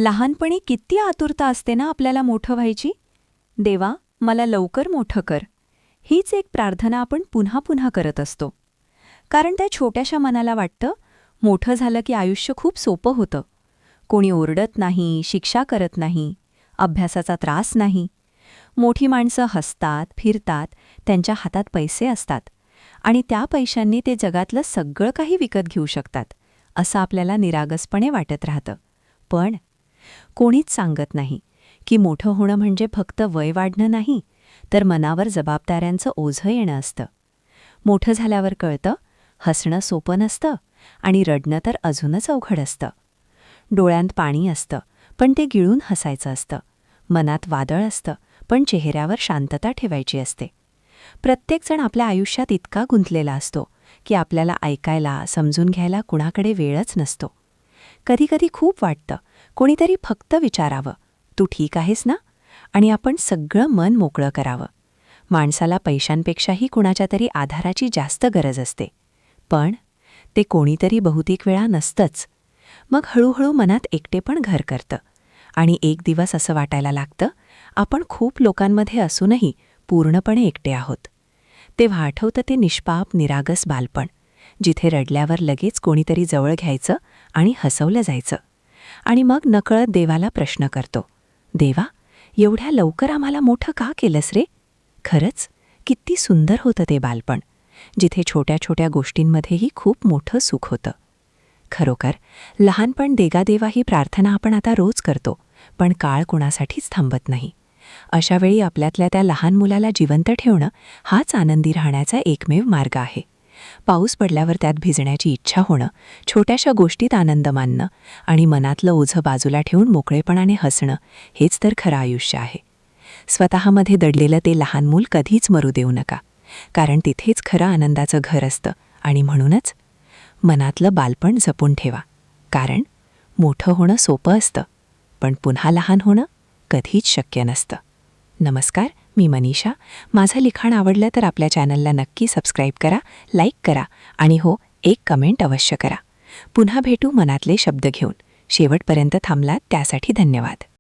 लहानपणी किती आतुरता असते ना आपल्याला मोठं व्हायची. देवा, मला लवकर मोठं कर. हीच एक प्रार्थना आपण पुन्हा पुन्हा करत असतो. कारण त्या छोट्याशा मनाला वाटतं, मोठं झालं की आयुष्य खूप सोपं होतं. कोणी ओरडत नाही, शिक्षा करत नाही, अभ्यासाचा त्रास नाही. मोठी माणसं हसतात, फिरतात, त्यांच्या हातात पैसे असतात आणि त्या पैशांनी ते जगातलं सगळं काही विकत घेऊ शकतात, असं आपल्याला निरागसपणे वाटत राहतं. पण कोणीच सांगत नाही की मोठं होणं म्हणजे फक्त वय वाढणं नाही, तर मनावर जबाबदाऱ्यांचं ओझं येणं असतं. मोठं झाल्यावर कळतं, हसणं सोपं नसतं आणि रडणं तर अजूनच अवघड असतं. डोळ्यांत पाणी असतं, पण ते गिळून हसायचं असतं. मनात वादळ असतं, पण चेहऱ्यावर शांतता ठेवायची असते. प्रत्येकजण आपल्या आयुष्यात इतका गुंतलेला असतो की आपल्याला ऐकायला, समजून घ्यायला कुणाकडे वेळच नसतो. कधीकधी खूप वाटतं, कोणीतरी फक्त विचारावं, तू ठीक आहेस ना? आणि आपण सगळं मन मोकळं करावं. माणसाला पैशांपेक्षाही कुणाच्या तरी आधाराची जास्त गरज असते. पण ते कोणीतरी बहुतेक वेळा नसतंच. मग हळूहळू मनात एकटेपण घर करतं आणि एक दिवस असं वाटायला लागतं, आपण खूप लोकांमध्ये असूनही पूर्णपणे एकटे आहोत. तेव्हा आठवतं ते निष्पाप निरागस बालपण, जिथे रडल्यावर लगेच कोणीतरी जवळ घ्यायचं आणि हसवलं जायचं. आणि मग नकळत देवाला प्रश्न करतो, देवा, एवढ्या लवकर आम्हाला मोठं का केलंस रे? खरंच किती सुंदर होतं ते बालपण, जिथे छोट्या छोट्या गोष्टींमध्येही खूप मोठं सुख होतं. खरोखर लहानपण देगा देवा ही प्रार्थना आपण आता रोज करतो, पण काळ कुणासाठीच थांबत नाही. अशावेळी आपल्यातल्या त्या लहान मुलाला जिवंत ठेवणं हाच आनंदी राहण्याचा एकमेव मार्ग आहे. पाऊस पडल्यावर त्यात भिजण्याची इच्छा होणं, छोट्याशा गोष्टीत आनंद मानणं आणि मनातलं ओझं बाजूला ठेवून मोकळेपणाने हसणं, हेच तर खरं आयुष्य आहे. स्वतःमध्ये दडलेलं ते लहान मूल कधीच मरू देऊ नका, कारण तिथेच खरं आनंदाचं घर असतं. आणि म्हणूनच मनातलं बालपण जपून ठेवा, कारण मोठं होणं सोपं असतं, पण पुन्हा लहान होणं कधीच शक्य नसतं. नमस्कार, मी मनीषा. माझं लिखाण आवडलं तर आपल्या चॅनलला नक्की सबस्क्राईब करा, लाईक करा आणि हो, एक कमेंट अवश्य करा. पुन्हा भेटू मनातले शब्द घेऊन. शेवटपर्यंत थांबलात त्यासाठी धन्यवाद.